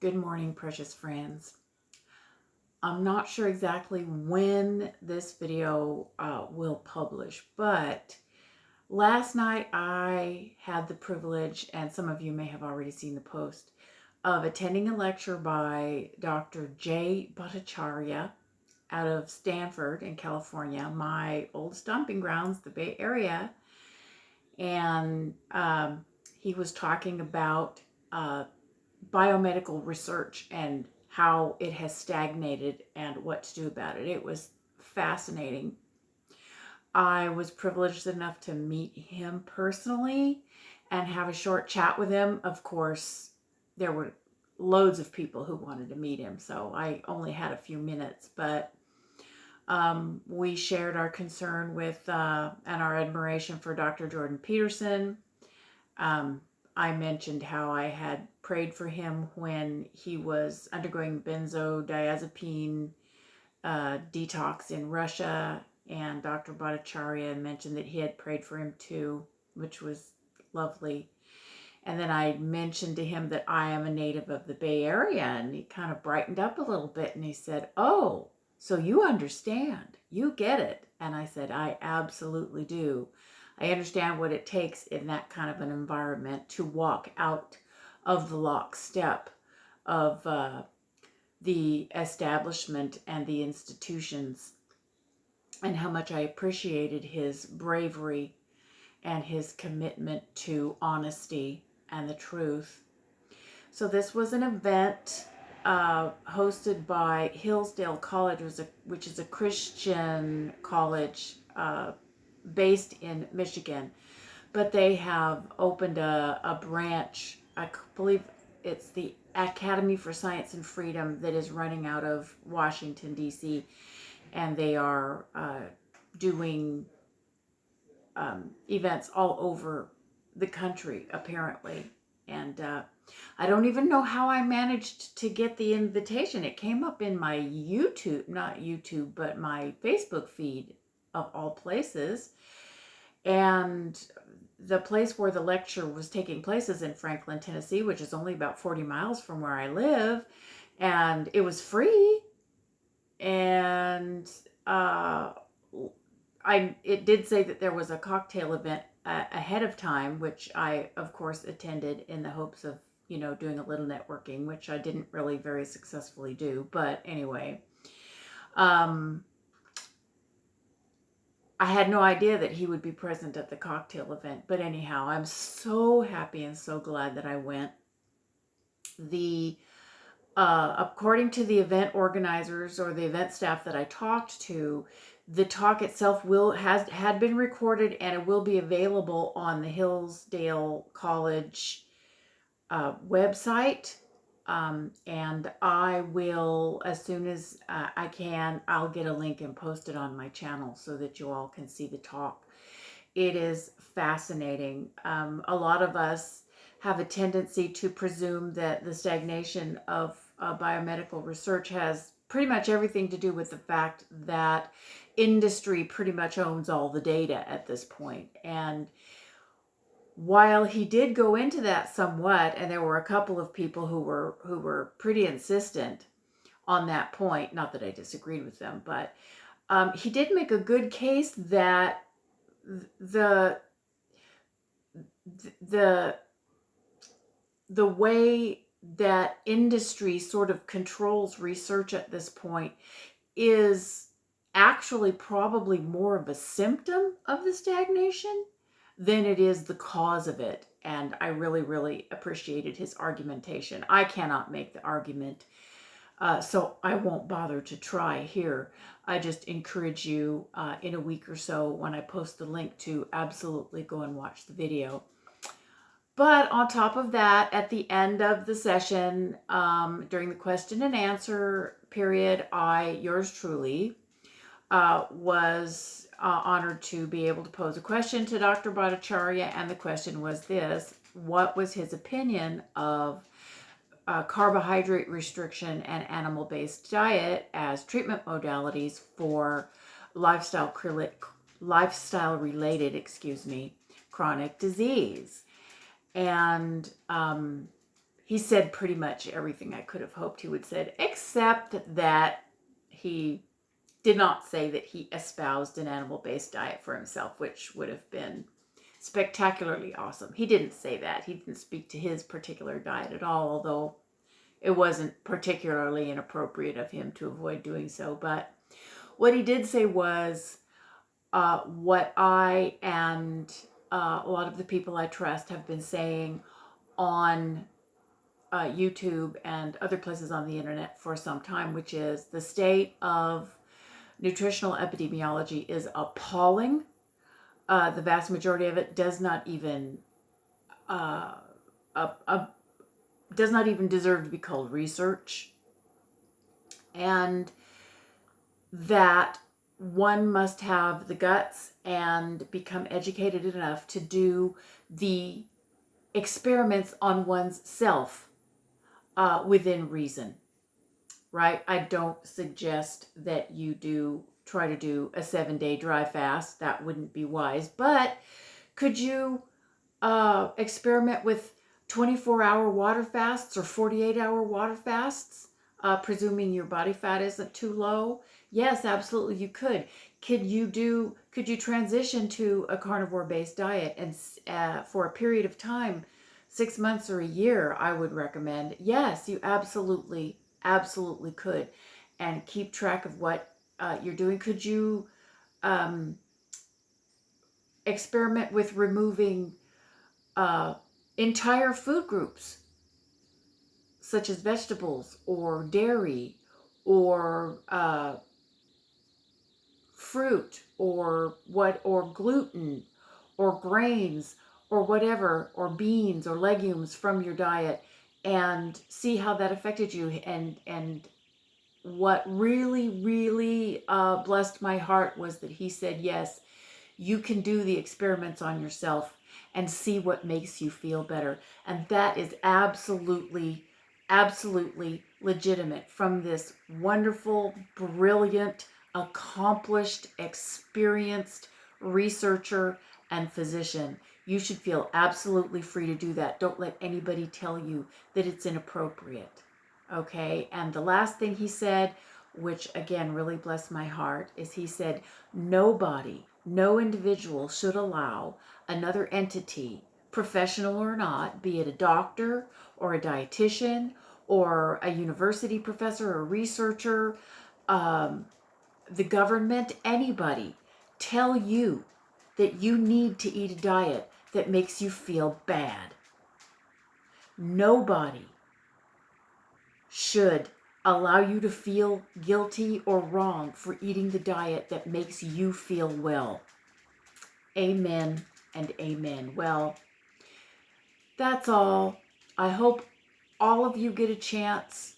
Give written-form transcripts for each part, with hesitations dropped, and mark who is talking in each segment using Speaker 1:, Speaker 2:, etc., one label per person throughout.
Speaker 1: Good morning, precious friends. I'm not sure exactly when this video will publish, but last night I had the privilege, and some of you may have already seen the post, of attending a lecture by Dr. Jay Battacharya out of Stanford in California, my old stomping grounds, the Bay Area. And he was talking about biomedical research and how it has stagnated and what to do about it. It was fascinating. I was privileged enough to meet him personally and have a short chat with him. Of course, there were loads of people who wanted to meet him, so I only had a few minutes, but we shared our concern with and our admiration for Dr. Jordan Peterson. I mentioned how I had prayed for him when he was undergoing benzodiazepine detox in Russia, and Dr. Battacharya mentioned that he had prayed for him too, which was lovely. And then I mentioned to him that I am a native of the Bay Area, and he kind of brightened up a little bit, and he said, "Oh, so you understand, you get it." And I said, "I absolutely do. I understand what it takes in that kind of an environment to walk out of the lockstep of the establishment and the institutions, and how much I appreciated his bravery and his commitment to honesty and the truth." So this was an event hosted by Hillsdale College, which is a Christian college based in Michigan, but they have opened a branch. I believe it's the Academy for Science and Freedom that is running out of Washington, D.C., and they are doing events all over the country, apparently. And I don't even know how I managed to get the invitation. It came up in my not YouTube, but my Facebook feed of all places. And the place where the lecture was taking place is in Franklin, Tennessee, which is only about 40 miles from where I live. And it was free. And it did say that there was a cocktail event ahead of time, which I, of course, attended in the hopes of, doing a little networking, which I didn't really very successfully do. But anyway, I had no idea that he would be present at the cocktail event. But anyhow, I'm so happy and so glad that I went. According to the event organizers or the event staff that I talked to, the talk itself had been recorded, and it will be available on the Hillsdale College website. And I will, as soon as I can, I'll get a link and post it on my channel so that you all can see the talk. It is fascinating. A lot of us have a tendency to presume that the stagnation of biomedical research has pretty much everything to do with the fact that industry pretty much owns all the data at this point. And while he did go into that somewhat, and there were a couple of people who were pretty insistent on that point, not that I disagreed with them, but he did make a good case that the way that industry sort of controls research at this point is actually probably more of a symptom of the stagnation than it is the cause of it. And I really, really appreciated his argumentation. I cannot make the argument, so I won't bother to try here. I just encourage you in a week or so, when I post the link, to absolutely go and watch the video. But on top of that, at the end of the session, during the question and answer period, yours truly, was honored to be able to pose a question to Dr. Battacharya, and the question was this: what was his opinion of carbohydrate restriction and animal-based diet as treatment modalities for lifestyle-related, chronic disease? And he said pretty much everything I could have hoped he would say, except that he did not say that he espoused an animal-based diet for himself, which would have been spectacularly awesome. He didn't say that. He didn't speak to his particular diet at all, although it wasn't particularly inappropriate of him to avoid doing so. But what he did say was what I and a lot of the people I trust have been saying on YouTube and other places on the internet for some time, which is the state of nutritional epidemiology is appalling. The vast majority of it does not even deserve to be called research, and that one must have the guts and become educated enough to do the experiments on one's self within reason, right? I don't suggest that you try to do a 7-day dry fast. That wouldn't be wise. But could you experiment with 24-hour water fasts or 48-hour water fasts, presuming your body fat isn't too low? Yes, absolutely you could. Could you transition to a carnivore-based diet and for a period of time, 6 months or a year, I would recommend? Yes, you absolutely could. And keep track of what you're doing. Could you experiment with removing entire food groups, such as vegetables or dairy or fruit or gluten or grains or whatever, or beans or legumes from your diet, and see how that affected you? And what really blessed my heart was that he said, yes, you can do the experiments on yourself and see what makes you feel better. And that is absolutely legitimate from this wonderful, brilliant, accomplished, experienced researcher and physician. You should feel absolutely free to do that. Don't let anybody tell you that it's inappropriate. Okay? And the last thing he said, which again really blessed my heart, is he said, no individual should allow another entity, professional or not, be it a doctor or a dietitian or a university professor or researcher, the government, anybody, tell you that you need to eat a diet that makes you feel bad. Nobody should allow you to feel guilty or wrong for eating the diet that makes you feel well. Amen and amen. Well, that's all. I hope all of you get a chance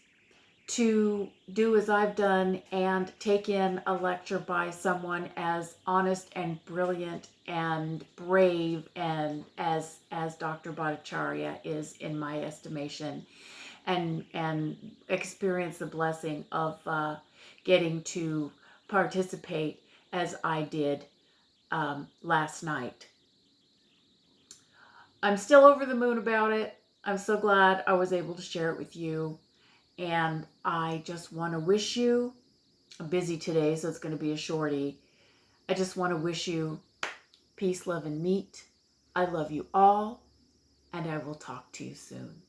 Speaker 1: to do as I've done and take in a lecture by someone as honest and brilliant and brave and as Dr. Battacharya is, in my estimation, and experience the blessing of getting to participate as I did last night. I'm still over the moon about it. I'm so glad I was able to share it with you. And I just want to wish you, I'm busy today, so it's going to be a shorty. I just want to wish you peace, love, and meat. I love you all, and I will talk to you soon.